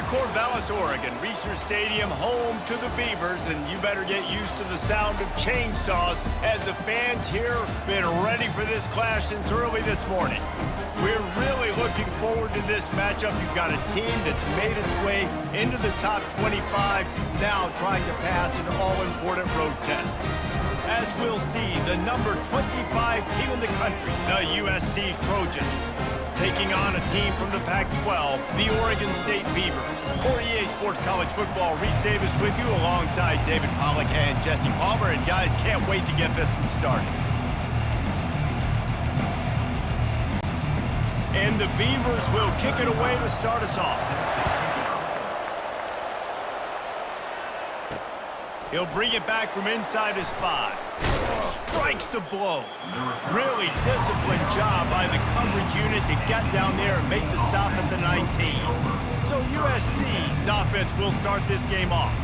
Corvallis, Oregon, Research Stadium, home to the Beavers, and you better get used to the sound of chainsaws as the fans here have been ready for this clash since early this morning. We're really looking forward to this matchup. You've got a team that's made its way into the top 25, now trying to pass an all-important road test. As we'll see, the number 25 team in the country, the USC Trojans, taking on a team from the Pac-12, the Oregon State Beavers. For EA Sports College Football, Reese Davis with you alongside David Pollack and Jesse Palmer. And guys, can't wait to get this one started. And the Beavers will kick it away to start us off. He'll bring it back from inside his 5. Strikes the blow. Really disciplined job by the coverage unit to get down there and make the stop at the 19. So USC's offense will start this game off.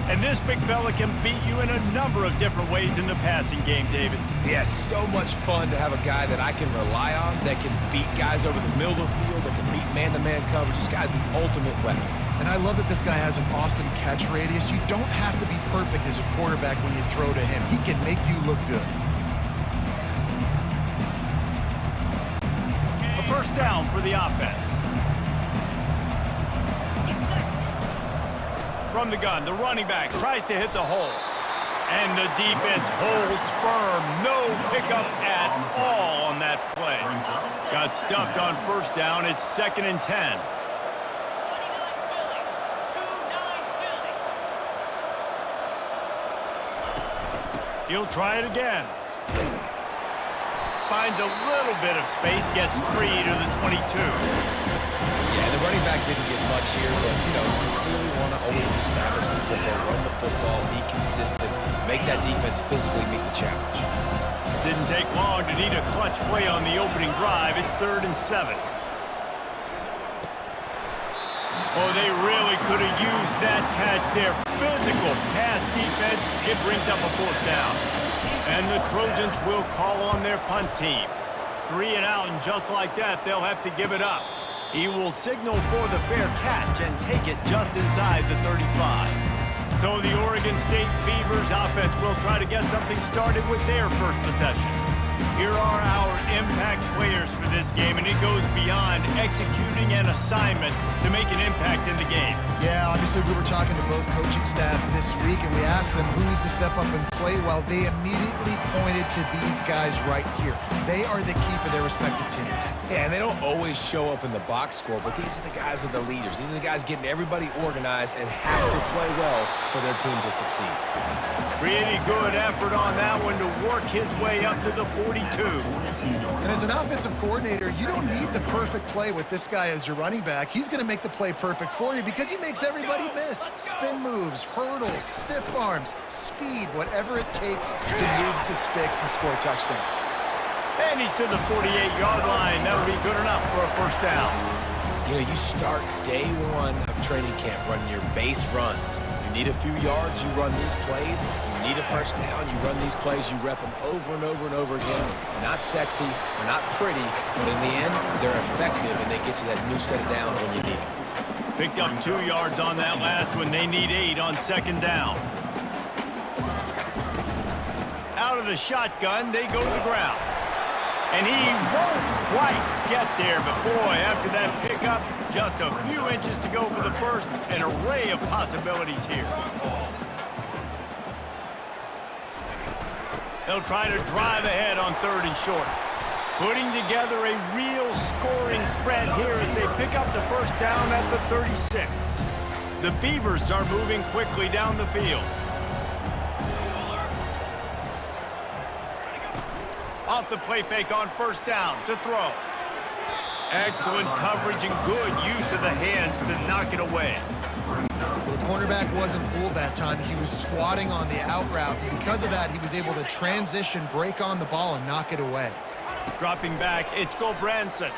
And this big fella can beat you in a number of different ways in the passing game, David. Yeah, so much fun to have a guy that I can rely on, that can beat guys over the middle of the field, that can beat man-to-man coverage. This guy's the ultimate weapon. And I love that this guy has an awesome catch radius. You don't have to be perfect as a quarterback when you throw to him. He can make you look good. A first down for the offense. From the gun, the running back tries to hit the hole. And the defense holds firm. No pickup at all on that play. Got stuffed on first down. It's 2nd and 10. He'll try it again. Finds a little bit of space, gets 3 to the 22. Yeah, the running back didn't get much here, but, you clearly want to always establish the tempo, run the football, be consistent, make that defense physically meet the challenge. Didn't take long to need a clutch play on the opening drive. It's 3rd and 7. Oh, they really could have used that catch there. Physical pass defense. It brings up a 4th down. And the Trojans will call on their punt team. 3 and out, and just like that, they'll have to give it up. He will signal for the fair catch and take it just inside the 35. So the Oregon State Beavers offense will try to get something started with their first possession. Here are our impact players for this game, and it goes beyond executing an assignment to make an impact in the game. Yeah, obviously we were talking to both coaching staffs this week, and we asked them who needs to step up and play well. They immediately pointed to these guys right here. They are the key for their respective teams. Yeah, and they don't always show up in the box score, but these are the guys that are the leaders. These are the guys getting everybody organized and have to play well for their team to succeed. Pretty good effort on that one to work his way up to the 42. And as an offensive coordinator, you don't need the perfect play with this guy as your running back. He's going to make the play perfect for you because he makes everybody miss. Spin moves, hurdles, stiff arms, speed, whatever it takes to move the sticks and score touchdowns. And he's to the 48-yard line. That'll be good enough for a first down. You start day 1 of training camp running your base runs. You need a few yards, you run these plays. You need a first down, you run these plays, you rep them over and over and over again. Not sexy, they're not pretty, but in the end, they're effective, and they get you that new set of downs when you need them. Picked up 2 yards on that last one. They need 8 on 2nd down. Out of the shotgun, they go to the ground. And he won't quite get there, but boy, after that pickup, just a few inches to go for the first. An array of possibilities here. They'll try to drive ahead on 3rd and short. Putting together a real scoring threat here as they pick up the first down at the 36. The Beavers are moving quickly down the field. Off the play fake on first down to throw. Excellent coverage and good use of the hands to knock it away. The cornerback wasn't fooled that time. He was squatting on the out route. And because of that, he was able to transition, break on the ball, and knock it away. Dropping back, it's Gulbranson.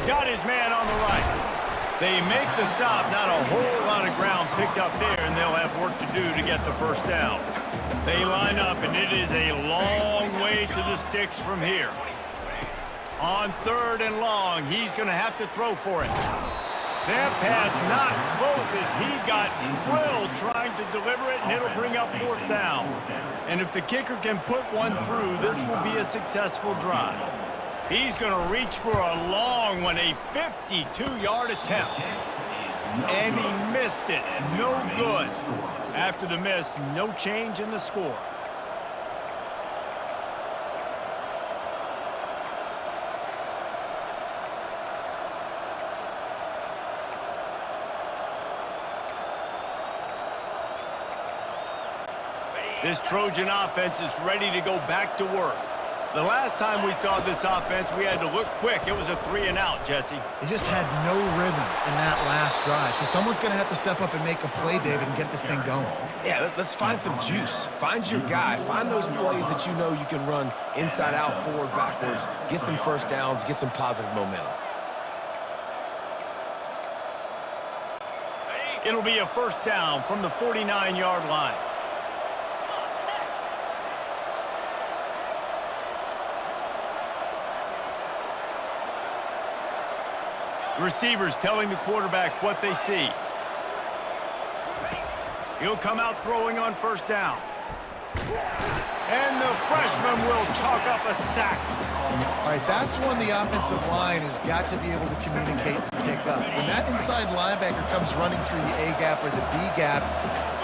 Got his man on the right. They make the stop. Not a whole lot of ground picked up there, and they'll have work to do to get the first down. They line up, and it is a long way to the sticks from here. On 3rd and long, he's going to have to throw for it. That pass not close as he got drilled trying to deliver it, and it'll bring up 4th down. And if the kicker can put one through, this will be a successful drive. He's going to reach for a long one, a 52-yard attempt. And he missed it. No good. After the miss, no change in the score. This Trojan offense is ready to go back to work. The last time we saw this offense, we had to look quick. It was a 3-and-out, Jesse. They just had no rhythm in that last drive. So someone's going to have to step up and make a play, David, and get this thing going. Yeah, let's find some juice. Find your guy. Find those plays that you know you can run inside out, forward, backwards. Get some first downs. Get some positive momentum. It'll be a 1st down from the 49-yard line. Receivers telling the quarterback what they see. He'll come out throwing on 1st down. And the freshman will chalk up a sack. All right, that's when the offensive line has got to be able to communicate and pick up. When that inside linebacker comes running through the A gap or the B gap,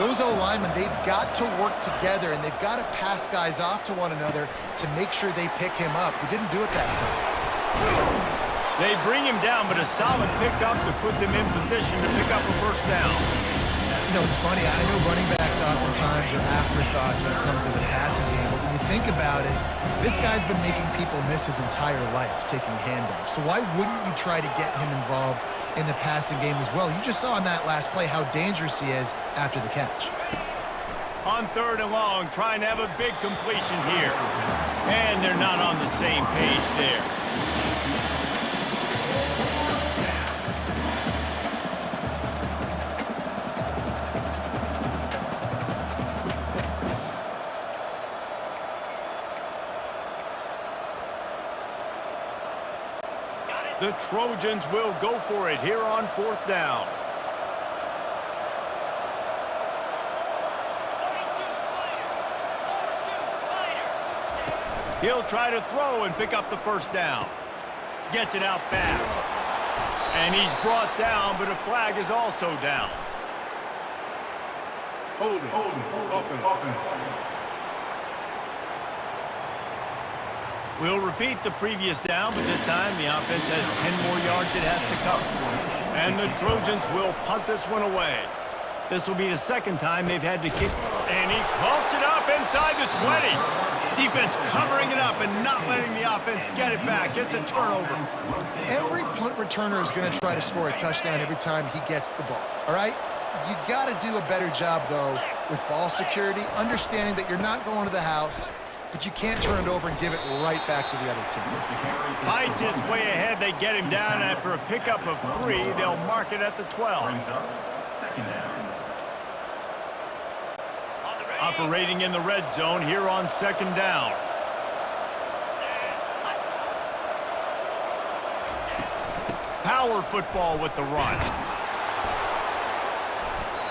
those O-linemen, they've got to work together, and they've got to pass guys off to one another to make sure they pick him up. They didn't do it that time. They bring him down, but a solid pickup to put them in position to pick up a 1st down. You know, it's funny. I know running backs oftentimes are afterthoughts when it comes to the passing game, but when you think about it, this guy's been making people miss his entire life taking handoffs. So why wouldn't you try to get him involved in the passing game as well? You just saw in that last play how dangerous he is after the catch. On 3rd and long, trying to have a big completion here. And they're not on the same page there. The Trojans will go for it here on 4th down. He'll try to throw and pick up the 1st down. Gets it out fast. And he's brought down, but a flag is also down. Hold it. Offense. We'll repeat the previous down, but this time the offense has 10 more yards it has to cover. And the Trojans will punt this one away. This will be the 2nd time they've had to kick. And he coughs it up inside the 20. Defense covering it up and not letting the offense get it back. It's a turnover. Every punt returner is going to try to score a touchdown every time he gets the ball, all right? You got to do a better job, though, with ball security, understanding that you're not going to the house, but you can't turn it over and give it right back to the other team. Fights his way ahead. They get him down after a pickup of 3. They'll mark it at the 12. Operating in the red zone here on 2nd down. Power football with the run.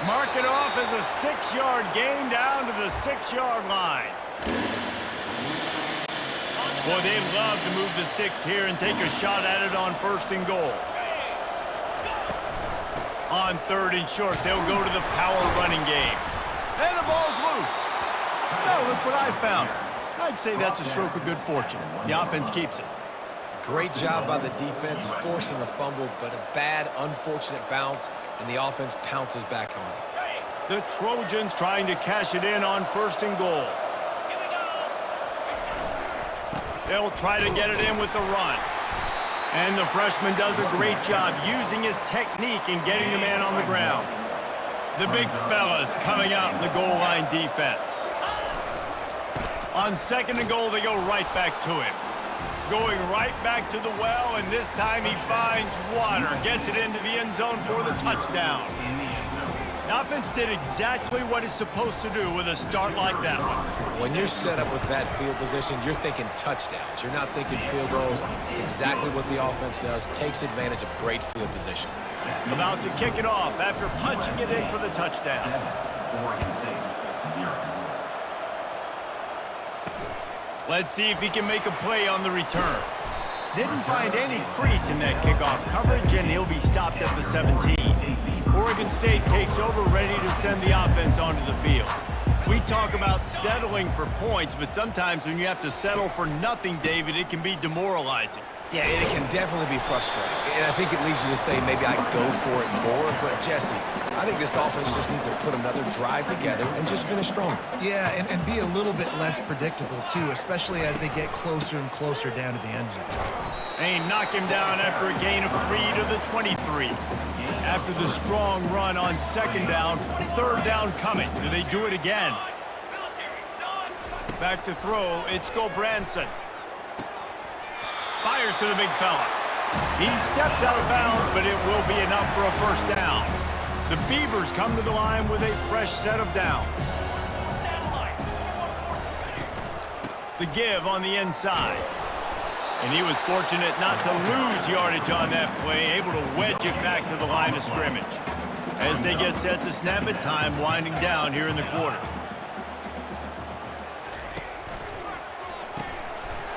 Mark it off as a 6-yard gain down to the 6-yard line. Boy, they'd love to move the sticks here and take a shot at it on 1st and goal. On 3rd and short, they'll go to the power running game. And the ball's loose. Now look what I found. I'd say that's a stroke of good fortune. The offense keeps it. Great job by the defense forcing the fumble, but a bad, unfortunate bounce, and the offense pounces back on it. The Trojans trying to cash it in on 1st and goal. They'll try to get it in with the run. And the freshman does a great job using his technique and getting the man on the ground. The big fellas coming out in the goal line defense. On 2nd and goal, they go right back to him. Going right back to the well, and this time he finds water. Gets it into the end zone for the touchdown. The offense did exactly what it's supposed to do with a start like that one. When you're set up with that field position, you're thinking touchdowns. You're not thinking field goals. It's exactly what the offense does, takes advantage of great field position. About to kick it off after punching it in for the touchdown. Let's see if he can make a play on the return. Didn't find any crease in that kickoff coverage, and he'll be stopped at the 17. Oregon State takes over, ready to send the offense onto the field. We talk about settling for points, but sometimes when you have to settle for nothing, David, it can be demoralizing. Yeah, it can definitely be frustrating. And I think it leads you to say maybe I go for it more. But, Jesse, I think this offense just needs to put another drive together and just finish strong. Yeah, and be a little bit less predictable, too, especially as they get closer and closer down to the end zone. They knock him down after a gain of 3 to the 23. After the strong run on second down, third down coming. Do they do it again? Back to throw, it's Branson. Fires to the big fella. He steps out of bounds, but it will be enough for a first down. The Beavers come to the line with a fresh set of downs. The give on the inside. And he was fortunate not to lose yardage on that play, able to wedge it back to the line of scrimmage. As they get set to snap it, time winding down here in the quarter.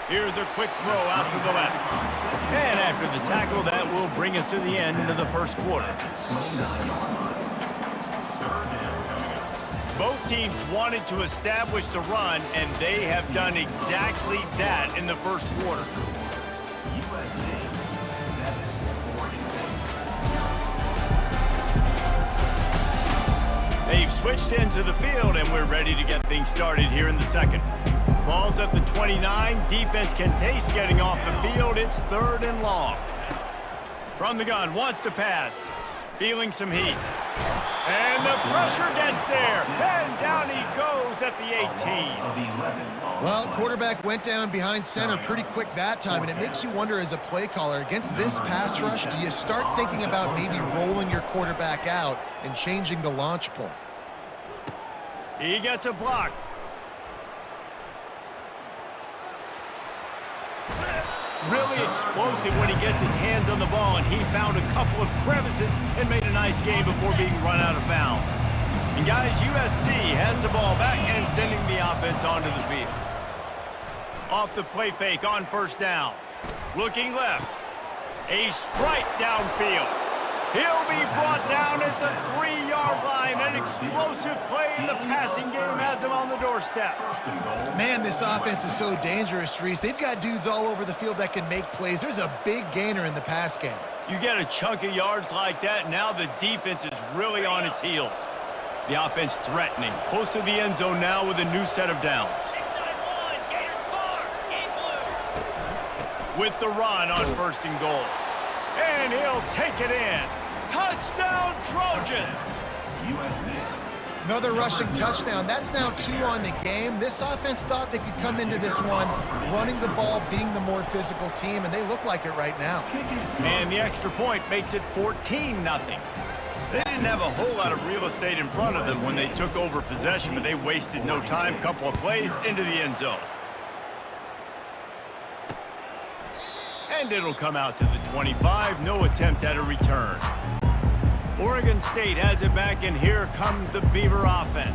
Here's a quick throw out to the left. And after the tackle, that will bring us to the end of the first quarter. Both teams wanted to establish the run, and they have done exactly that in the first quarter. They've switched into the field, and we're ready to get things started here in the second. Ball's at the 29. Defense can taste getting off the field. It's third and long. From the gun, wants to pass. Feeling some heat. And the pressure gets there. And down he goes at the 18. Well, quarterback went down behind center pretty quick that time, and it makes you wonder as a play caller, against this pass rush, do you start thinking about maybe rolling your quarterback out and changing the launch point? He gets a block. Really explosive when he gets his hands on the ball, and he found a couple of crevices and made a nice game before being run out of bounds. And guys, USC has the ball back and sending the offense onto the field. Off the play fake on first down. Looking left. A strike downfield. He'll be brought down at the 3-yard line. An explosive play in the passing game has him on the doorstep. Man, this offense is so dangerous, Reese. They've got dudes all over the field that can make plays. There's a big gainer in the pass game. You get a chunk of yards like that, now the defense is really on its heels. The offense threatening. Close to the end zone now with a new set of downs. With the run on first and goal. And he'll take it in. Touchdown, Trojans! Another rushing touchdown. That's now 2 on the game. This offense thought they could come into this one running the ball, being the more physical team, and they look like it right now. And the extra point makes it 14-0. They didn't have a whole lot of real estate in front of them when they took over possession, but they wasted no time. Couple of plays into the end zone. And it'll come out to the 25. No attempt at a return. Oregon State has it back, and here comes the Beaver offense.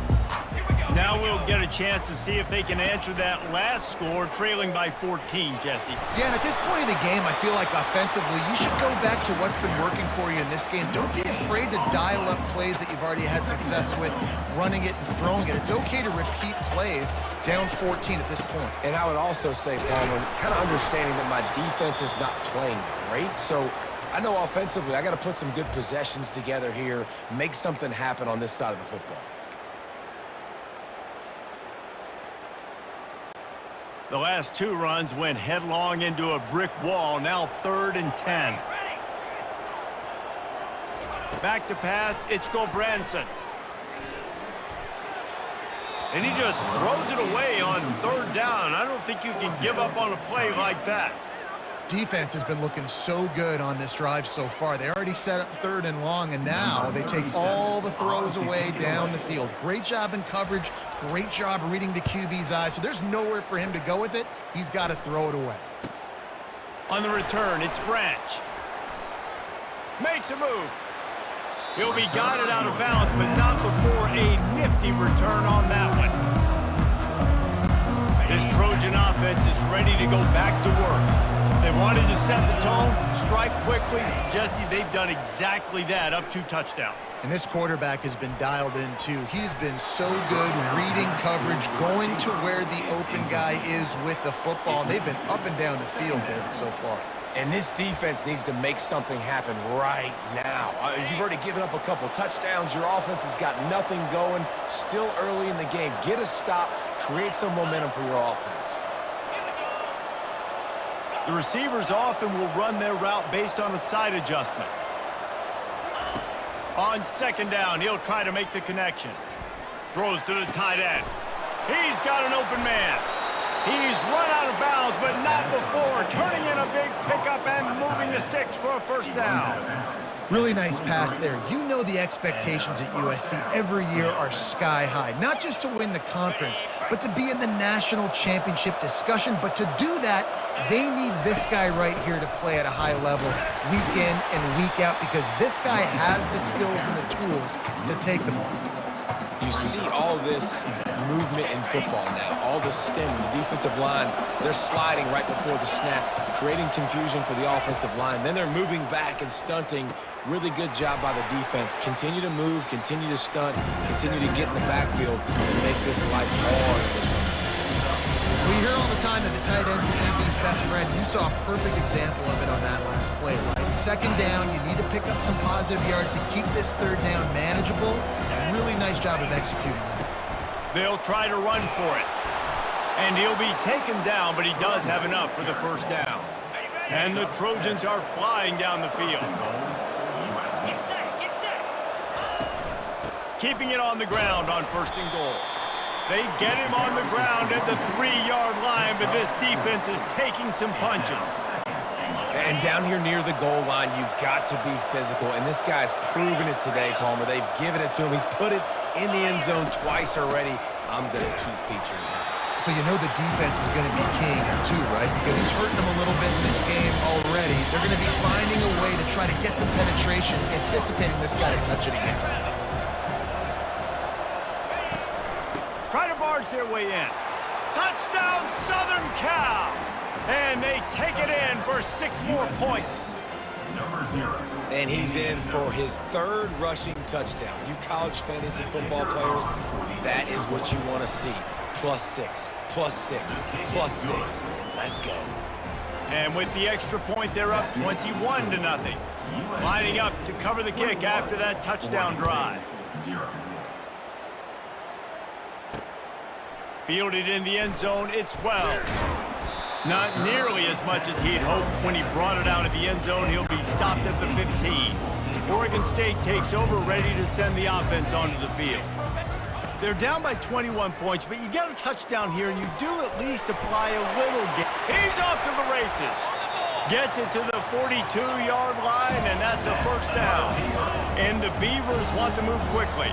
Now we'll get a chance to see if they can answer that last score, trailing by 14, Jesse. Yeah, and at this point in the game, I feel like offensively, you should go back to what's been working for you in this game. Don't be afraid to dial up plays that you've already had success with, running it and throwing it. It's okay to repeat plays down 14 at this point. And I would also say, Palmer, kind of understanding that my defense is not playing great, so I know offensively I got to put some good possessions together here, make something happen on this side of the football. The last 2 runs went headlong into a brick wall. Now 3rd and 10. Back to pass. It's Branson. And he just throws it away on 3rd down. I don't think you can give up on a play like that. defense has been looking so good on this drive so far. They already set up 3rd and long, and now they take all the throws away down the field. Great job in coverage, great job reading the QB's eyes. So there's nowhere for him to go with it. He's got to throw it away. On the return, it's Branch. Makes a move. He'll be guided out of bounds, but not before a nifty return on that one. This Trojan offense is ready to go back to work. They wanted to set the tone, strike quickly. Jesse, they've done exactly that up to touchdown. And this quarterback has been dialed in, too. He's been so good reading coverage, going to where the open guy is with the football. And they've been up and down the field, David, so far. And this defense needs to make something happen right now. You've already given up a couple touchdowns. Your offense has got nothing going. Still early in the game. Get a stop. Create some momentum for your offense. The receivers often will run their route based on a side adjustment. On 2nd down, he'll try to make the connection. Throws to the tight end. He's got an open man. He's run out of bounds, but not before turning in a big pickup and moving the sticks for a 1st down. Really nice pass there. You know the expectations at USC every year are sky high. Not just to win the conference, but to be in the national championship discussion. But to do that, they need this guy right here to play at a high level week in and week out, because this guy has the skills and the tools to take them on. You see all this movement in football now, all the stem, the defensive line, they're sliding right before the snap, creating confusion for the offensive line. Then they're moving back and stunting. Really good job by the defense. Continue to move, continue to stunt, continue to get in the backfield and make this life hard in this run. We hear all the time that the tight end's the QB's best friend. You saw a perfect example of it on that last play, right? 2nd down, you need to pick up some positive yards to keep this 3rd down manageable. Really nice job of executing that. They'll try to run for it. And he'll be taken down, but he does have enough for the 1st down. And the Trojans are flying down the field. Keeping it on the ground on 1st and goal. They get him on the ground at the 3-yard line, but this defense is taking some punches. And down here near the goal line, you've got to be physical. And this guy's proven it today, Palmer. They've given it to him. He's put it in the end zone twice already. I'm going to keep featuring him. So you know the defense is going to be keying him too, right? Because he's hurting them a little bit in this game already. They're going to be finding a way to try to get some penetration, anticipating this guy to touch it again. Try to barge their way in. Touchdown, Southern Cal! And they take it in for 6 more points. And he's in for his 3rd rushing touchdown. You college fantasy football players, that is what you want to see. +6, +6, +6. Let's go. And with the extra point, they're up 21-0. Lining up to cover the kick after that touchdown drive. Fielded in the end zone, it's Wells. Not nearly as much as he'd hoped when he brought it out of the end zone. He'll be stopped at the 15. Oregon State takes over, ready to send the offense onto the field. They're down by 21 points, but you get a touchdown here, and you do at least apply a little game. He's off to the races. Gets it to the 42-yard line, and that's a 1st down. And the Beavers want to move quickly.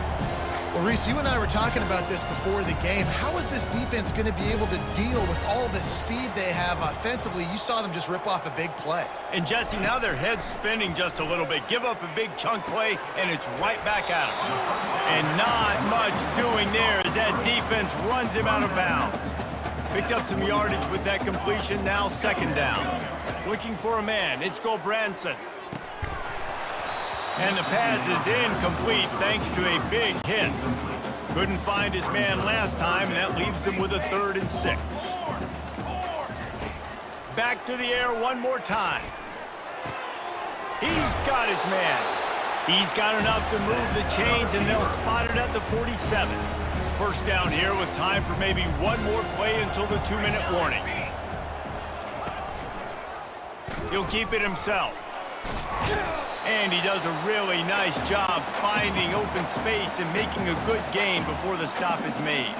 Well, Reese, you and I were talking about this before the game. How is this defense going to be able to deal with all the speed they have offensively? You saw them just rip off a big play. And, Jesse, now their head's spinning just a little bit. Give up a big chunk play, and it's right back at them. And not much doing there as that defense runs him out of bounds. Picked up some yardage with that completion, now 2nd down. Looking for a man, it's Gobranson. And the pass is incomplete thanks to a big hit. Couldn't find his man last time, and that leaves him with a 3rd and 6. Back to the air one more time. He's got his man. He's got enough to move the chains, and they'll spot it at the 47. 1st down here with time for maybe one more play until the 2-minute warning. He'll keep it himself. And he does a really nice job finding open space and making a good gain before the stop is made.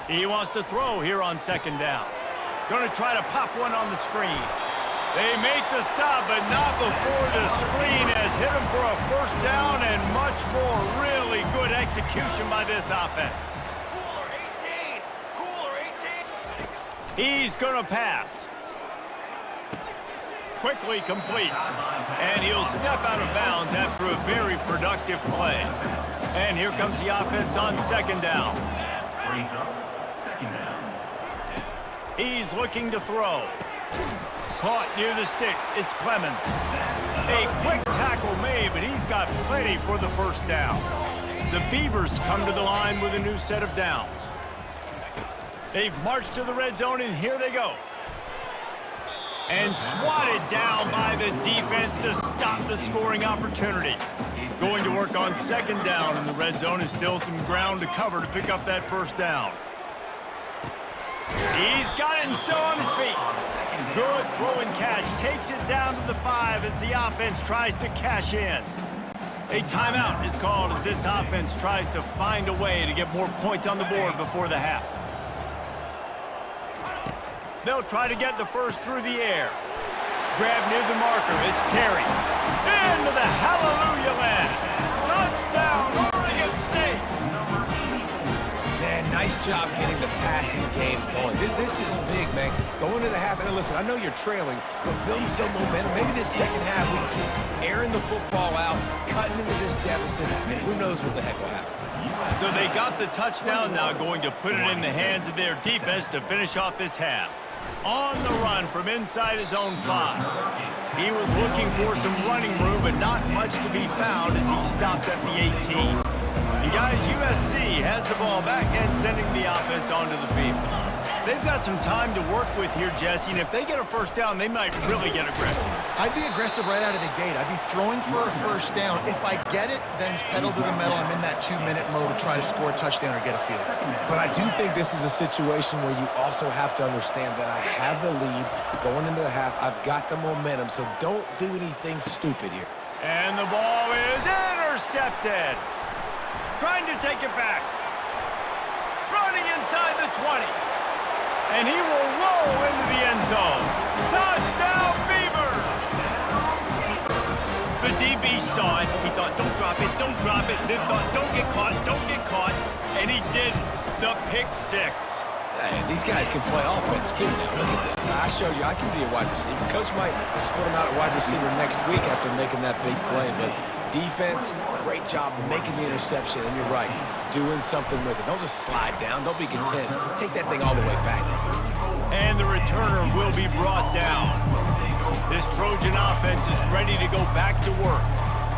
He wants to throw here on 2nd down. Going to try to pop one on the screen. They make the stop, but not before the screen has hit him for a first down and much more. Really good execution by this offense. He's going to pass. Quickly complete. And he'll step out of bounds after a very productive play. And here comes the offense on second down. He's looking to throw. Caught near the sticks. It's Clemens. A quick tackle made, but he's got plenty for the first down. The Beavers come to the line with a new set of downs. They've marched to the red zone, and here they go. And swatted down by the defense to stop the scoring opportunity. Going to work on second down in the red zone, and still some ground to cover to pick up that first down. He's got it and still on his feet. Good throw and catch. Takes it down to the 5 as the offense tries to cash in. A timeout is called as this offense tries to find a way to get more points on the board before the half. They'll try to get the first through the air. Grab near the marker. It's Terry. Into the hallelujah land. Touchdown, Oregon State. Man, nice job getting the passing game going. This is big, man. Going to the half, and listen, I know you're trailing, but building some momentum. Maybe this second half we keep airing the football out, cutting into this deficit, and who knows what the heck will happen. So they got the touchdown, now going to put it in the hands of their defense to finish off this half. On the run from inside his own 5. He was looking for some running room, but not much to be found as he stopped at the 18. And guys, USC has the ball back and sending the offense onto the field. They've got some time to work with here, Jesse, and if they get a first down, they might really get aggressive. I'd be aggressive right out of the gate. I'd be throwing for a first down. If I get it, then it's pedal to the metal. I'm in that 2-minute mode to try to score a touchdown or get a field. But I do think this is a situation where you also have to understand that I have the lead going into the half. I've got the momentum, so don't do anything stupid here. And the ball is intercepted. Trying to take it back. Running inside the 20. And he will roll into the end zone. Touchdown, Beavers! The DB saw it. He thought, don't drop it, don't drop it. Then thought, don't get caught, don't get caught. And he didn't. The pick 6. Hey, these guys can play offense, too, now. Look at this. I show you I can be a wide receiver. Coach might split him out at wide receiver next week after making that big play. But defense, great job making the interception. And you're right, doing something with it. Don't just slide down. Don't be content. Take that thing all the way back. And the returner will be brought down. This Trojan offense is ready to go back to work.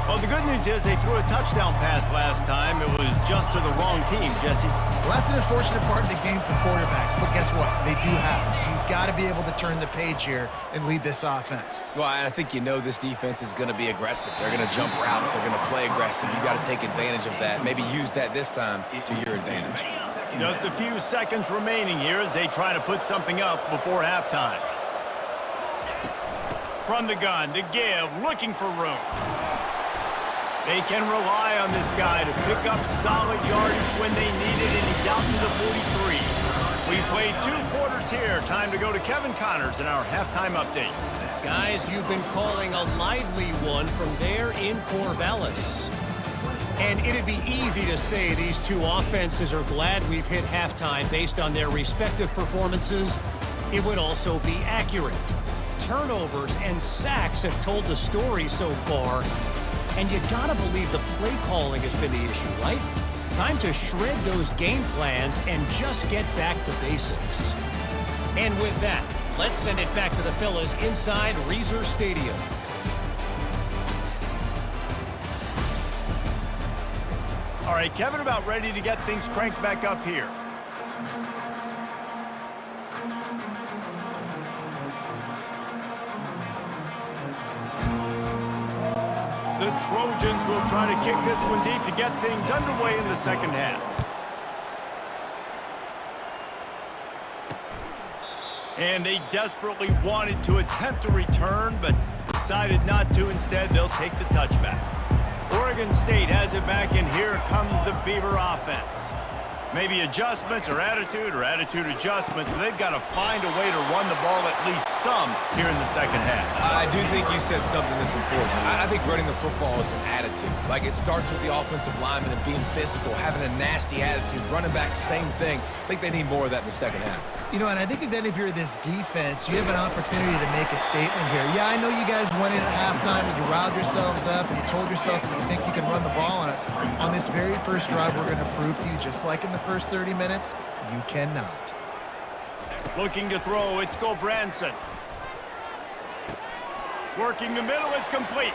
Well, the good news is they threw a touchdown pass last time. It was just to the wrong team, Jesse. Well, that's an unfortunate part of the game for quarterbacks, but guess what? They do happen, so you've got to be able to turn the page here and lead this offense. Well, I think you know this defense is going to be aggressive. They're going to jump routes. They're going to play aggressive. You've got to take advantage of that. Maybe use that this time to your advantage. Just a few seconds remaining here as they try to put something up before halftime. From the gun to give, looking for room. They can rely on this guy to pick up solid yardage when they need it, and he's out to the 43. We've played 2 quarters here. Time to go to Kevin Connors in our halftime update. Guys, you've been calling a lively one from there in Corvallis. And it'd be easy to say these two offenses are glad we've hit halftime based on their respective performances. It would also be accurate. Turnovers and sacks have told the story so far. And you gotta believe the play calling has been the issue, right? Time to shred those game plans and just get back to basics. And with that, let's send it back to the fellas inside Reser Stadium. All right, Kevin, about ready to get things cranked back up here. The Trojans will try to kick this one deep to get things underway in the second half. And they desperately wanted to attempt a return, but decided not to. Instead, they'll take the touchback. Oregon State has it back, and here comes the Beaver offense. Maybe adjustments or attitude adjustments. But they've got to find a way to run the ball at least some here in the second half. I do think you said something that's important. I think running the football is an attitude. Like, it starts with the offensive lineman and being physical, having a nasty attitude. Running back, same thing. I think they need more of that in the second half. You know, and I think if you're this defense, you have an opportunity to make a statement here. Yeah, I know you guys went in at halftime and you riled yourselves up and you told yourself that you think you can run the ball on us. On this very first drive, we're going to prove to you, just like in the first 30 minutes, you cannot. Looking to throw, it's Branson. Working the middle, it's complete.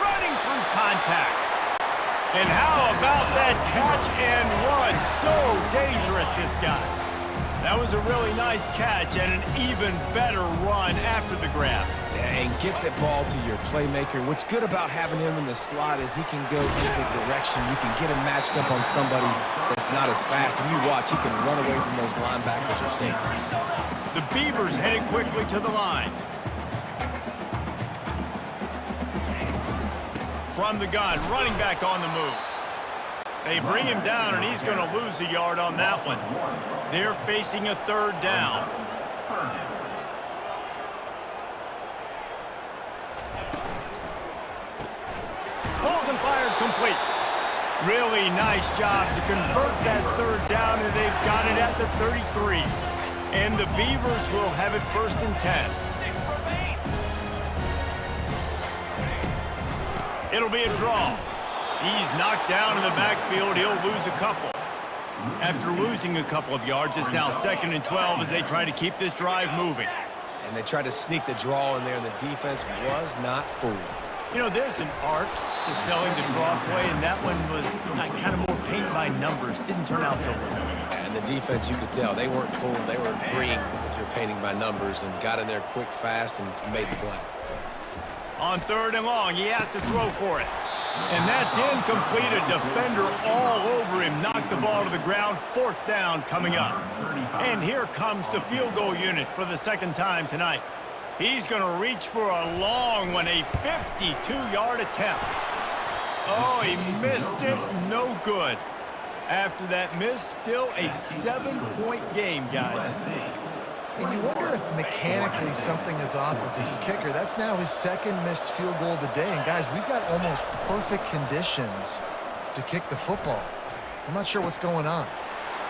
Running through contact. And how about that catch and run? So dangerous, this guy. That was a really nice catch and an even better run after the grab. Yeah, and get the ball to your playmaker. What's good about having him in the slot is he can go either direction. You can get him matched up on somebody that's not as fast. And you watch, he can run away from those linebackers or safeties. The Beavers headed quickly to the line. From the gun, running back on the move. They bring him down, and he's going to lose a yard on that one. They're facing a third down. Pulls and fired complete. Really nice job to convert that third down, and they've got it at the 33. And the Beavers will have it 1st and 10. It'll be a draw. He's knocked down in the backfield. He'll lose a couple. After losing a couple of yards, it's now 2nd and 12 as they try to keep this drive moving. And they tried to sneak the draw in there, and the defense was not fooled. You know, there's an art to selling the draw play, and that one was kind of more paint by numbers. Didn't turn out so well. And the defense, you could tell, they weren't fooled. They were agreeing with your painting by numbers and got in there quick, fast, and made the play. On 3rd and long, he has to throw for it. And that's incomplete. A defender all over him. Knocked the ball to the ground. 4th down coming up. And here comes the field goal unit for the 2nd time tonight. He's going to reach for a long one, a 52-yard attempt. Oh, he missed it. No good. After that miss, still a 7-point game, guys. And you wonder if mechanically something is off with his kicker. That's now his 2nd missed field goal of the day. And, guys, we've got almost perfect conditions to kick the football. I'm not sure what's going on.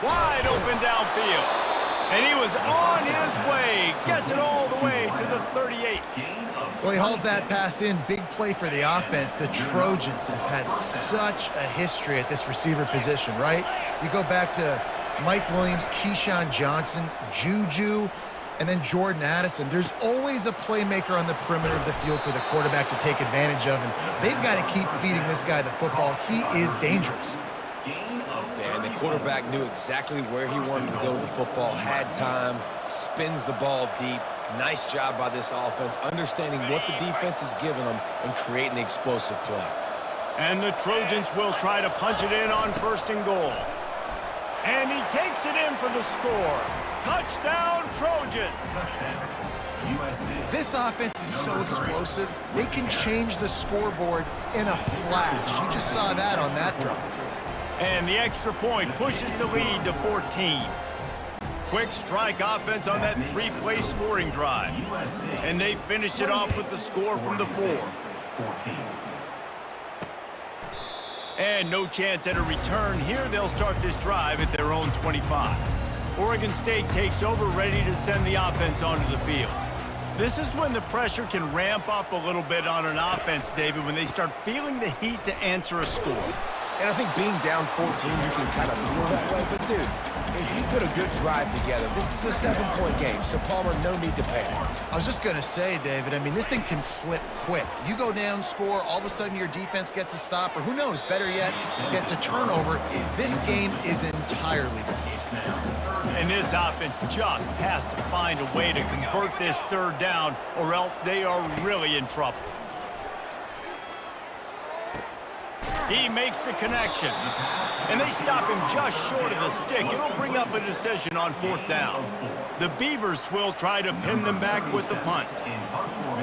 Wide open downfield. And he was on his way. Gets it all the way to the 38. Well, he hauls that pass in. Big play for the offense. The Trojans have had such a history at this receiver position, right? You go back to Mike Williams, Keyshawn Johnson, Juju, and then Jordan Addison. There's always a playmaker on the perimeter of the field for the quarterback to take advantage of, and they've got to keep feeding this guy the football. He is dangerous. And the quarterback knew exactly where he wanted to go with the football, had time, spins the ball deep. Nice job by this offense, understanding what the defense is giving them and creating the explosive play. And the Trojans will try to punch it in on 1st and goal. And he takes it in for the score. Touchdown, Trojans. This offense is so explosive, they can change the scoreboard in a flash. You just saw that on that drive. And the extra point pushes the lead to 14. Quick strike offense on that 3-play scoring drive. And they finish it off with the score from the 4. And no chance at a return here. They'll start this drive at their own 25. Oregon State takes over, ready to send the offense onto the field. This is when the pressure can ramp up a little bit on an offense, David, when they start feeling the heat to answer a score. And I think being down 14, you can kind of feel that way. But, dude, if you put a good drive together, this is a 7-point game, so Palmer, no need to panic. I was just going to say, David, I mean, this thing can flip quick. You go down, score, all of a sudden your defense gets a stop, or who knows, better yet, gets a turnover. This game is entirely different. And this offense just has to find a way to convert this 3rd down, or else they are really in trouble. He makes the connection. And they stop him just short of the stick. It'll bring up a decision on 4th down. The Beavers will try to pin them back with the punt.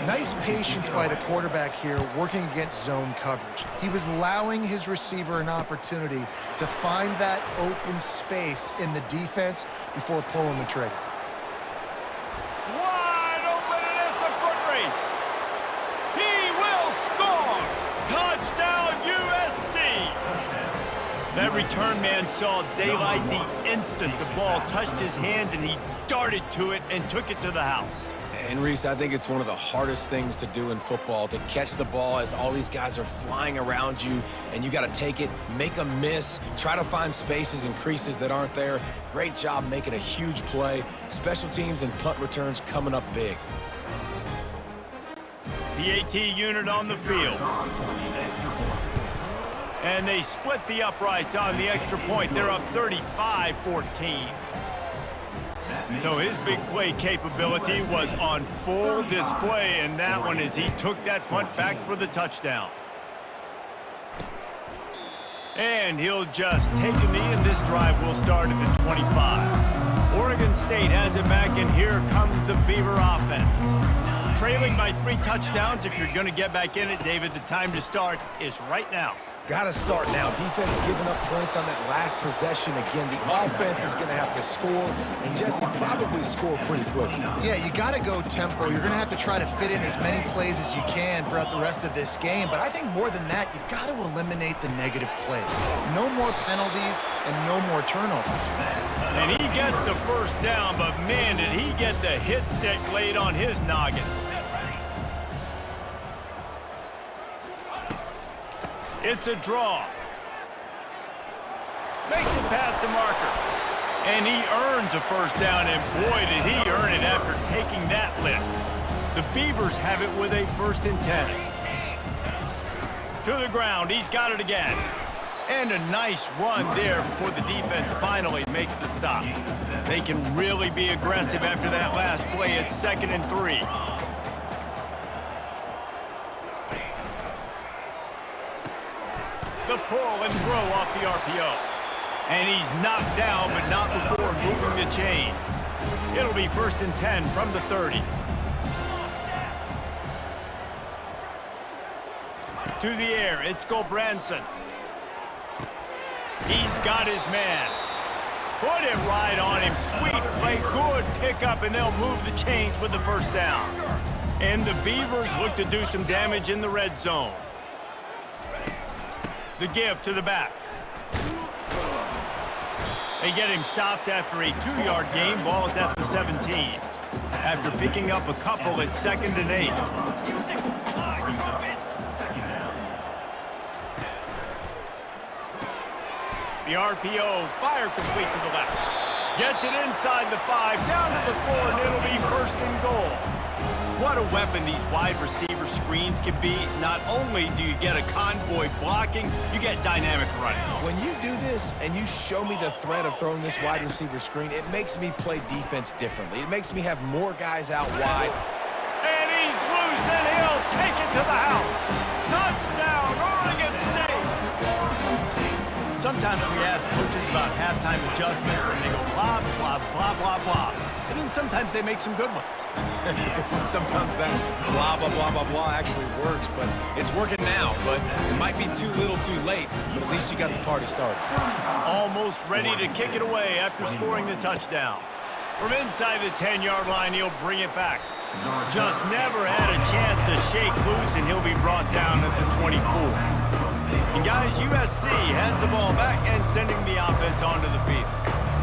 Nice patience by the quarterback here, working against zone coverage. He was allowing his receiver an opportunity to find that open space in the defense before pulling the trigger. Wide open, and it's a foot race. He will score. Touchdown, USC. That return man saw daylight the instant the ball touched his hands, and he darted to it and took it to the house. And Reese, I think it's one of the hardest things to do in football, to catch the ball as all these guys are flying around you, and you got to take it, make a miss, try to find spaces and creases that aren't there. Great job making a huge play. Special teams and punt returns coming up big. PAT unit on the field. And they split the uprights on the extra point. They're up 35-14. So his big play capability was on full display in that one as he took that punt back for the touchdown. And he'll just take a knee, and this drive will start at the 25. Oregon State has it back, and here comes the Beaver offense. Trailing by 3 touchdowns. If you're going to get back in it, David, the time to start is right now. Got to start now. Defense giving up points on that last possession. Again, the offense is going to have to score, and Jesse probably score pretty quick. Yeah, you got to go tempo. You're going to have to try to fit in as many plays as you can throughout the rest of this game. But I think more than that, you got to eliminate the negative plays. No more penalties and no more turnovers. And he gets the first down, but man, did he get the hit stick laid on his noggin. It's a draw. Makes it past the marker. And he earns a first down, and boy, did he earn it after taking that lift. The Beavers have it with a 1st and 10. To the ground, he's got it again. And a nice run there before the defense finally makes the stop. They can really be aggressive after that last play. It's 2nd and 3. The pull and throw off the RPO. And he's knocked down, but not before moving the chains. It'll be 1st and 10 from the 30. To the air, it's Gulbranson. He's got his man. Put it right on him. Sweet play, good pickup, and they'll move the chains with the first down. And the Beavers look to do some damage in the red zone. The give to the back. They get him stopped after a 2-yard gain. Ball is at the 17. After picking up a couple, it's 2nd and 8. The RPO, fire complete to the left. Gets it inside the 5, down to the 4, and it'll be 1st and goal. What a weapon these wide receiver screens can be. Not only do you get a convoy blocking, you get dynamic running. When you do this and you show me the threat of throwing this wide receiver screen, it makes me play defense differently. It makes me have more guys out wide. And he's loose, and he'll take it to the house. Touchdown, Oregon State. Sometimes we ask coaches about halftime adjustments, and they go blah, blah, blah, blah, blah. And then sometimes they make some good ones. Sometimes that blah, blah, blah, blah, blah actually works, but it's working now. But it might be too little too late, but at least you got the party started. Almost ready to kick it away after scoring the touchdown. From inside the 10-yard line, he'll bring it back. Just never had a chance to shake loose, and he'll be brought down at the 24. And guys, USC has the ball back and sending the offense onto the field.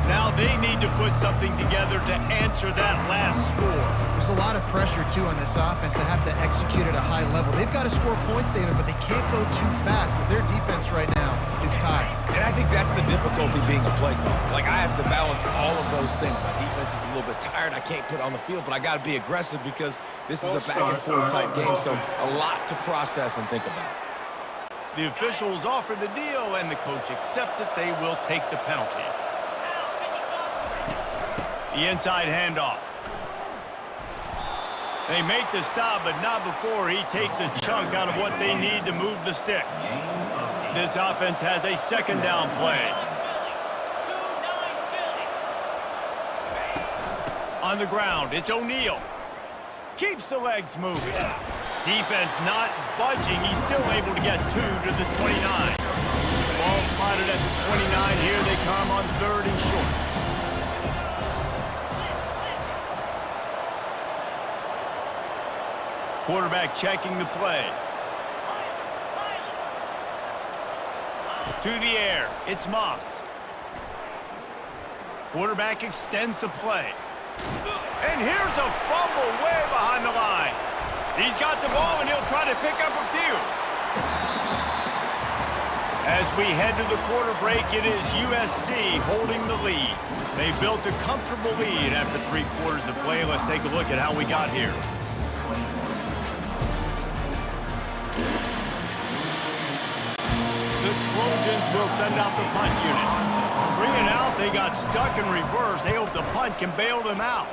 Now they need to put something together to answer that last score. There's a lot of pressure, too, on this offense to have to execute at a high level. They've got to score points, David, but they can't go too fast because their defense right now is tired. And I think that's the difficulty being a play caller. Like, I have to balance all of those things. My defense is a little bit tired. I can't put it on the field, but I got to be aggressive because this is a back-and-forth type game, so a lot to process and think about. The officials offer the deal, and the coach accepts it. They will take the penalty. The inside handoff. They make the stop, but not before he takes a chunk out of what they need to move the sticks. This offense has a second down play. On the ground, it's O'Neal. Keeps the legs moving. Defense not budging. He's still able to get 2 to the 29. Ball spotted at the 29. Here they come on 3rd and short. Quarterback checking the play. To the air. It's Moss. Quarterback extends the play. And here's a fumble way behind the line. He's got the ball, and he'll try to pick up a few. As we head to the quarter break, it is USC holding the lead. They built a comfortable lead after 3 quarters of play. Let's take a look at how we got here. The Trojans will send out the punt unit. Bring it out. They got stuck in reverse. They hope the punt can bail them out.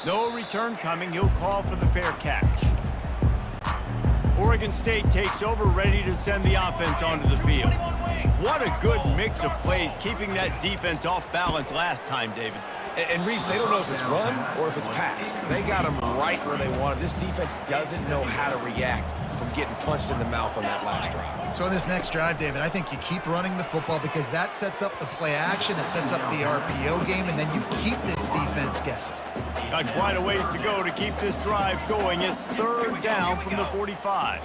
No return coming. He'll call for the fair catch. Oregon State takes over, ready to send the offense onto the field. What a good mix of plays, keeping that defense off balance last time, David. And Reese, they don't know if it's run or if it's pass. They got them right where they want it. This defense doesn't know how to react from getting punched in the mouth on that last drive. So in this next drive, David, I think you keep running the football because that sets up the play action, it sets up the RPO game, and then you keep this defense guessing. Got quite a ways to go to keep this drive going. It's 3rd down from the 45.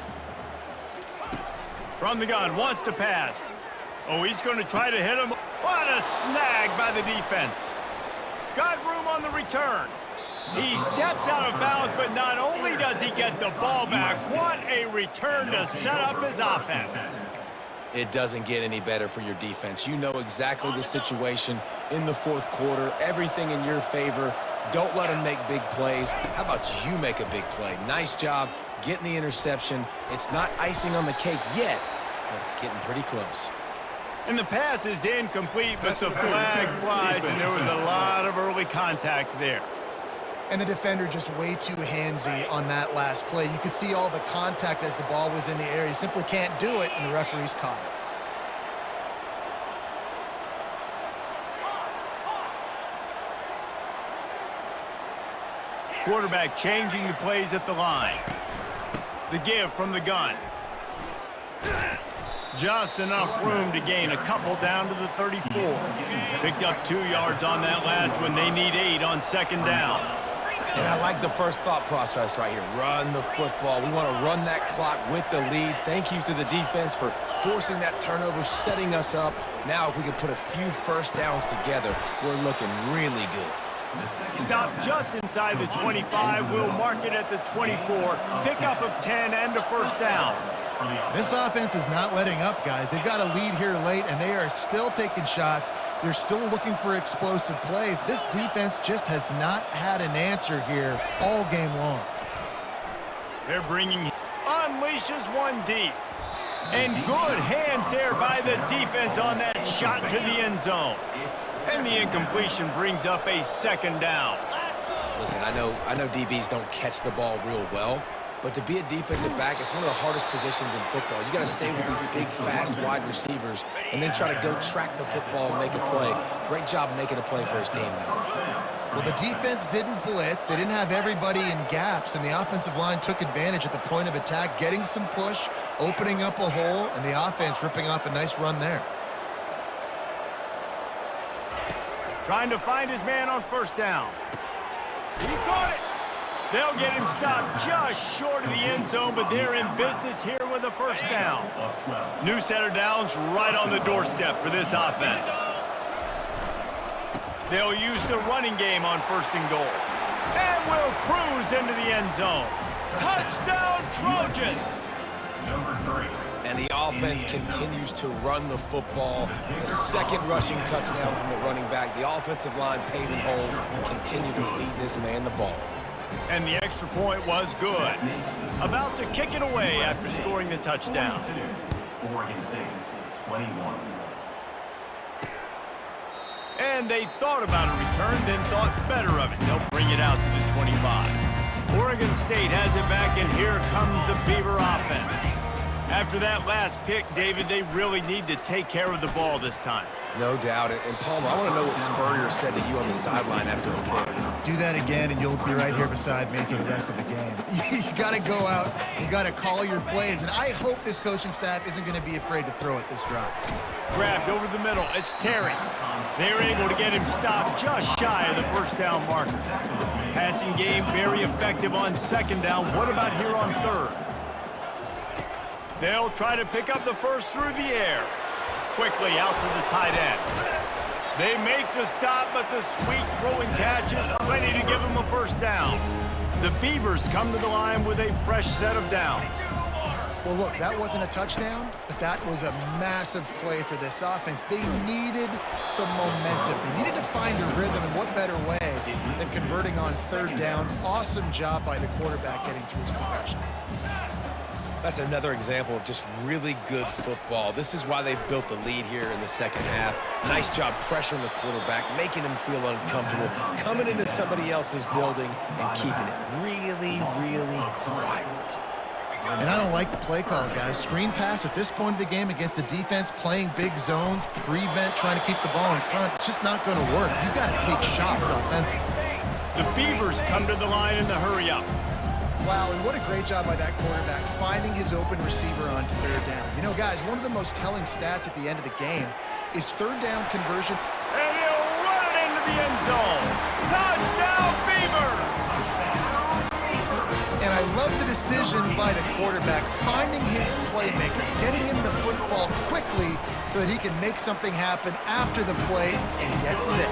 From the gun, wants to pass. Oh, he's going to try to hit him. What a snag by the defense. Got room on the return. He steps out of bounds, but not only does he get the ball back, what a return to set up his offense. It doesn't get any better for your defense. You know exactly the situation in the 4th quarter. Everything in your favor. Don't let them make big plays. How about you make a big play? Nice job getting the interception. It's not icing on the cake yet, but it's getting pretty close. And the pass is incomplete, but the flag flies, and there was a lot of early contact there. And the defender just way too handsy on that last play. You could see all the contact as the ball was in the air. You simply can't do it, and the referee's caught it. Quarterback changing the plays at the line. The give from the gun. Just enough room to gain a couple down to the 34. Picked up 2 yards on that last one. They need 8 on 2nd down. And I like the first thought process right here. Run the football. We want to run that clock with the lead. Thank you to the defense for forcing that turnover, setting us up. Now if we can put a few first downs together, we're looking really good. Stop just inside the 25. We'll mark it at the 24. Pickup of 10 and a first down. This offense is not letting up, guys. They've got a lead here late, and they are still taking shots. They're still looking for explosive plays. This defense just has not had an answer here all game long. They're bringing, unleashes one deep. And good hands there by the defense on that shot to the end zone. And the incompletion brings up a 2nd down. Listen, I know DBs don't catch the ball real well, but to be a defensive back, it's one of the hardest positions in football. You got to stay with these big, fast, wide receivers and then try to go track the football and make a play. Great job making a play for his team now. Well, the defense didn't blitz. They didn't have everybody in gaps, and the offensive line took advantage at the point of attack, getting some push, opening up a hole, and the offense ripping off a nice run there. Trying to find his man on 1st down. He caught it. They'll get him stopped just short of the end zone, but they're in business here with a 1st down. New set of downs right on the doorstep for this offense. They'll use the running game on 1st and goal. And will cruise into the end zone. Touchdown, Trojans! And the offense continues to run the football. The 2nd rushing touchdown from the running back. The offensive line paving holes. Continue to feed this man the ball. And the extra point was good. About to kick it away after scoring the touchdown. And they thought about a return, then thought better of it. They'll bring it out to the 25. Oregon State has it back, and here comes the Beaver offense. After that last pick, David, they really need to take care of the ball this time. No doubt. And Palmer, I want to know what Spurrier said to you on the sideline after a pick. Do that again, and you'll be right here beside me for the rest of the game. You got to go out. You got to call your plays, and I hope this coaching staff isn't going to be afraid to throw it this drive. Grabbed over the middle. It's Terry. They were able to get him stopped just shy of the first down marker. Passing game very effective on second down. What about here on third? They'll try to pick up the first through the air. Quickly out to the tight end. They make the stop, but the sweet throwing catch is plenty to give them a first down. The Beavers come to the line with a fresh set of downs. Well, look, that wasn't a touchdown, but that was a massive play for this offense. They needed some momentum. They needed to find a rhythm, and what better way than converting on third down. Awesome job by the quarterback getting through his progression. That's another example of just really good football. This is why they've built the lead here in the second half. Nice job pressuring the quarterback, making him feel uncomfortable, coming into somebody else's building and keeping it really, really quiet. And I don't like the play call, guys. Screen pass at this point of the game against the defense, playing big zones, prevent, trying to keep the ball in front. It's just not going to work. You've got to take shots offensively. The Beavers come to the line in the hurry-up. Wow, and what a great job by that quarterback, finding his open receiver on third down. You know, guys, one of the most telling stats at the end of the game is third down conversion. And he'll run it into the end zone. Touchdown, Beavers! And I love the decision by the quarterback, finding his playmaker, getting him the football quickly so that he can make something happen after the play and get 6.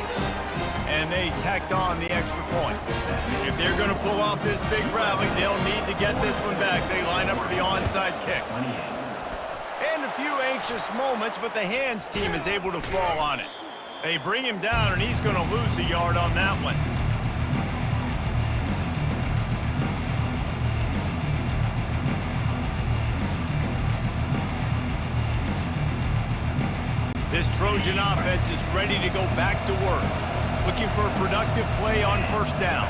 And they tacked on the extra point. If they're going to pull off this big rally, they'll need to get this one back. They line up for the onside kick. And a few anxious moments, but the hands team is able to fall on it. They bring him down, and he's going to lose a yard on that one. This Trojan offense is ready to go back to work. Looking for a productive play on first down.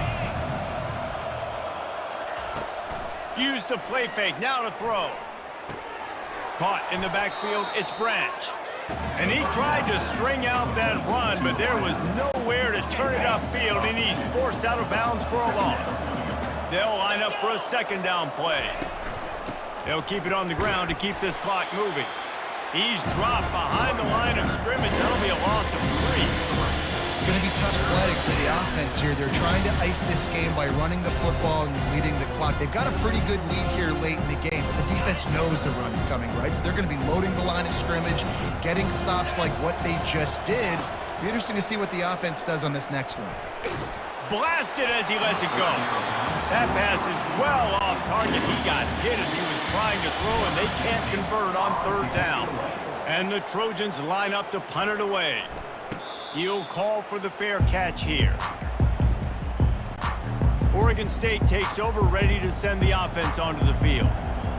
Use the play fake, now to throw. Caught in the backfield, it's Branch. And he tried to string out that run, but there was nowhere to turn it upfield, and he's forced out of bounds for a loss. They'll line up for a second down play. They'll keep it on the ground to keep this clock moving. He's dropped behind the line of scrimmage. That'll be a loss of 3. It's going to be tough sledding for the offense here. They're trying to ice this game by running the football and leading the clock. They've got a pretty good lead here late in the game, but the defense knows the run's coming, right? So they're going to be loading the line of scrimmage, getting stops like what they just did. It'll be interesting to see what the offense does on this next one. Blasted as he lets it go. That pass is well off target. He got hit as he was trying to throw, and they can't convert on third down. And the Trojans line up to punt it away. He'll call for the fair catch here. Oregon State takes over, ready to send the offense onto the field.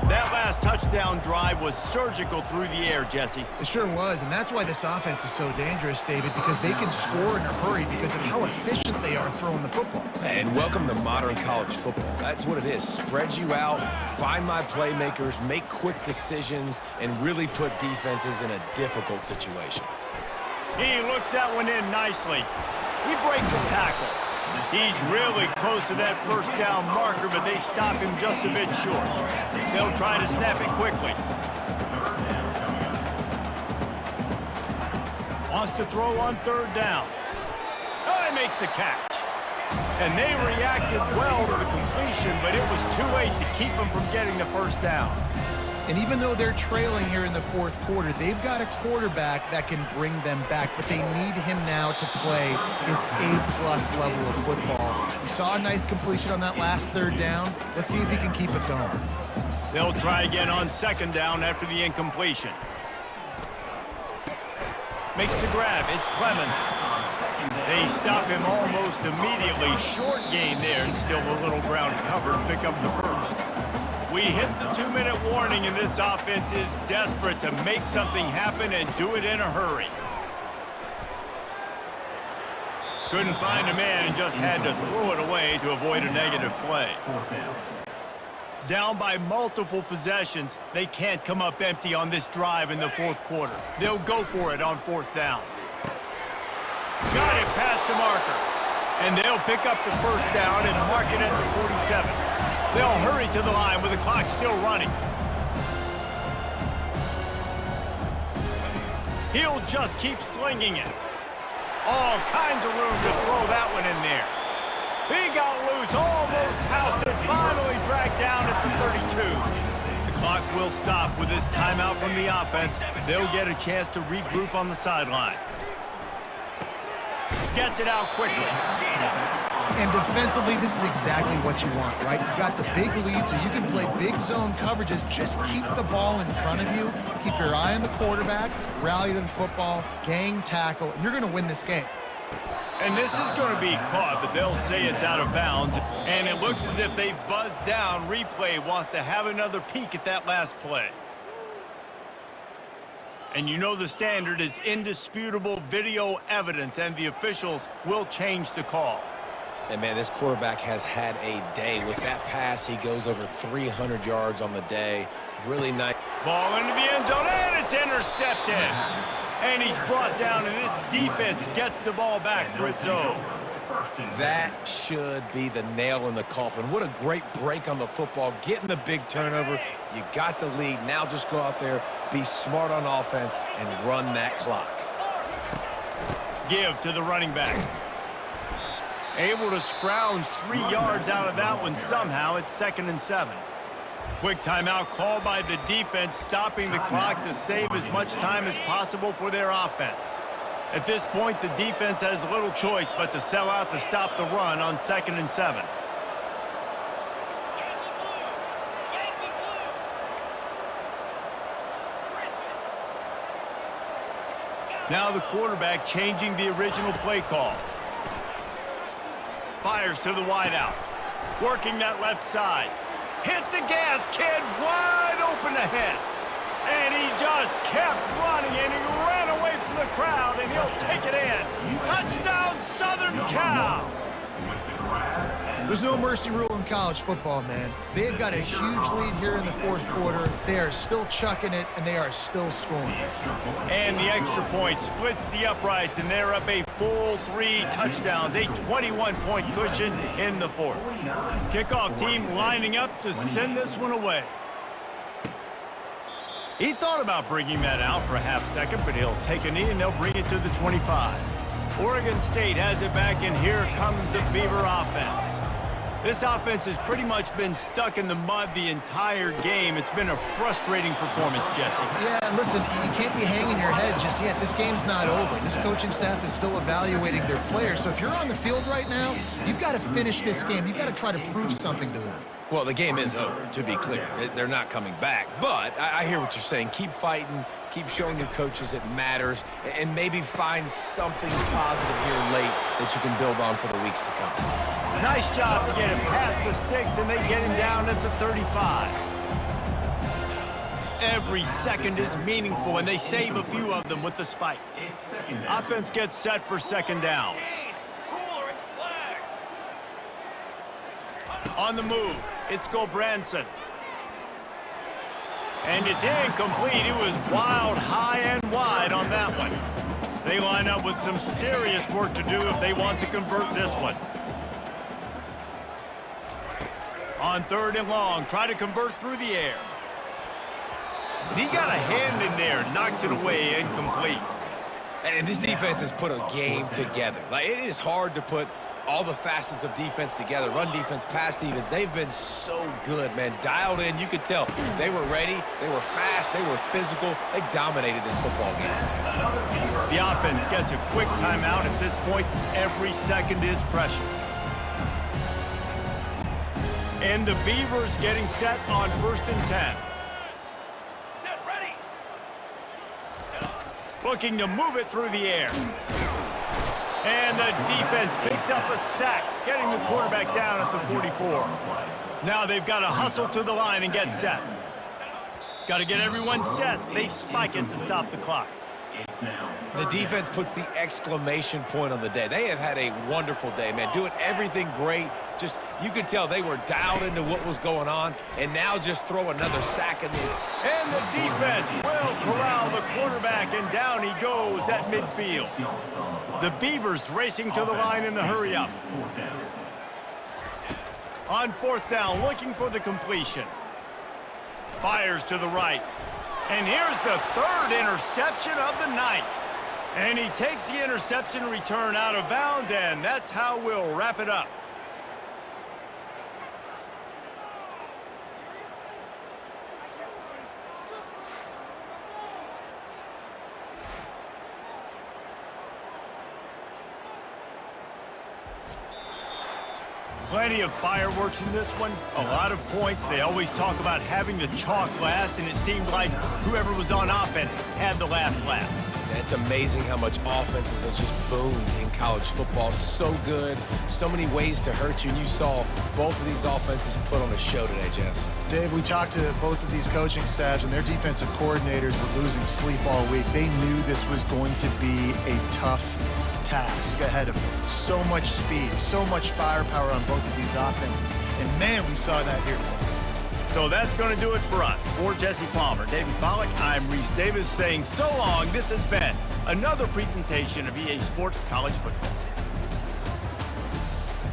That last touchdown drive was surgical through the air, Jesse. It sure was, and that's why this offense is so dangerous, David, because they can score in a hurry because of how efficient they are throwing the football. And welcome to modern college football. That's what it is. Spread you out, find my playmakers, make quick decisions, and really put defenses in a difficult situation. He looks that one in nicely. He breaks a tackle. He's really close to that first down marker, but they stop him just a bit short. They'll try to snap it quickly. Wants to throw on third down. Oh, he makes the catch. And they reacted well to the completion, but it was too late to keep him from getting the first down. And even though they're trailing here in the fourth quarter, they've got a quarterback that can bring them back, but they need him now to play his A+ level of football. We saw a nice completion on that last third down. Let's see if he can keep it going. They'll try again on second down after the incompletion. Makes the grab. It's Clemens. They stop him almost immediately. Short gain there, and still a little ground covered. Pick up the first. We hit the 2-minute warning, and this offense is desperate to make something happen and do it in a hurry. Couldn't find a man and just had to throw it away to avoid a negative play. Down by multiple possessions, they can't come up empty on this drive in the fourth quarter. They'll go for it on fourth down. Got it past the marker. And they'll pick up the first down and mark it at the 47. They'll hurry to the line with the clock still running. He'll just keep slinging it. All kinds of room to throw that one in there. He got loose, almost housed it, finally dragged down at the 32. The clock will stop with this timeout from the offense. They'll get a chance to regroup on the sideline. Gets it out quickly. And defensively, this is exactly what you want, right? You've got the big lead, so you can play big zone coverages. Just keep the ball in front of you. Keep your eye on the quarterback, rally to the football, gang tackle, and you're going to win this game. And this is going to be caught, but they'll say it's out of bounds. And it looks as if they've buzzed down. Replay wants to have another peek at that last play. And you know the standard is indisputable video evidence, and the officials will change the call. And, man, this quarterback has had a day. With that pass, he goes over 300 yards on the day. Really nice. Ball into the end zone, and it's intercepted. And he's brought down, and this defense gets the ball back for its own. That should be the nail in the coffin. What a great break on the football. Getting the big turnover. You got the lead. Now just go out there, be smart on offense, and run that clock. Give to the running back. Able to scrounge 3 yards out of that one somehow. It's 2nd and 7. Quick timeout called by the defense, stopping the clock to save as much time as possible for their offense. At this point, the defense has little choice but to sell out to stop the run on 2nd and 7. Now the quarterback changing the original play call. Fires to the wideout. Working that left side. Hit the gas, kid. Wide open ahead. And he just kept running, and he ran away from the crowd, and he'll take it in. Touchdown, Southern Cal. There's no mercy rule in college football, man. They've got a huge lead here in the fourth quarter. They are still chucking it, and they are still scoring. And the extra point splits the uprights, and they're up a full 3 touchdowns, a 21-point cushion in the fourth. Kickoff team lining up to send this one away. He thought about bringing that out for a half second, but he'll take a knee, and they'll bring it to the 25. Oregon State has it back, and here comes the Beaver offense. This offense has pretty much been stuck in the mud the entire game. It's been a frustrating performance, Jesse. Yeah, and listen, you can't be hanging your head just yet. This game's not over. This coaching staff is still evaluating their players. So if you're on the field right now, you've got to finish this game. You've got to try to prove something to them. Well, the game is over, to be clear. They're not coming back. But I hear what you're saying. Keep fighting. Keep showing your coaches it matters. And maybe find something positive here late that you can build on for the weeks to come. Nice job to get him past the sticks, and they get him down at the 35. Every second is meaningful, and they save a few of them with the spike. Offense gets set for 2nd down. On the move, it's Gulbranson. And it's incomplete. It was wild, high and wide on that one. They line up with some serious work to do if they want to convert this one. On 3rd and long, try to convert through the air. And he got a hand in there, knocks it away, incomplete. And this defense has put a game together. Like, it is hard to put all the facets of defense together. Run defense, pass defense. They've been so good, man. Dialed in. You could tell they were ready. They were fast. They were physical. They dominated this football game. The offense gets a quick timeout. At this point, every second is precious. And the Beavers getting set on 1st and 10. Set, ready. Looking to move it through the air. And the defense picks up a sack, getting the quarterback down at the 44. Now they've got to hustle to the line and get set. Got to get everyone set. They spike it to stop the clock. The defense puts the exclamation point on the day. They have had a wonderful day, man. Doing everything great. Just, you could tell they were dialed into what was going on, and now just throw another sack in the... And the defense will corral the quarterback, and down he goes at midfield. The Beavers racing to the line in a hurry-up. On fourth down, looking for the completion. Fires to the right. And here's the third interception of the night. And he takes the interception return out of bounds, and that's how we'll wrap it up. Plenty of fireworks in this one, a lot of points. They always talk about having the chalk last, and it seemed like whoever was on offense had the last laugh. It's amazing how much offenses have just boomed in college football. So good, so many ways to hurt you, and you saw both of these offenses put on a show today, Jess. Dave, we talked to both of these coaching staffs, and their defensive coordinators were losing sleep all week. They knew this was going to be a tough task ahead of them. So much speed, so much firepower on both of these offenses. And, man, we saw that here today. So that's going to do it for us. For Jesse Palmer, David Pollack, I'm Reese Davis saying so long. This has been another presentation of EA Sports College Football.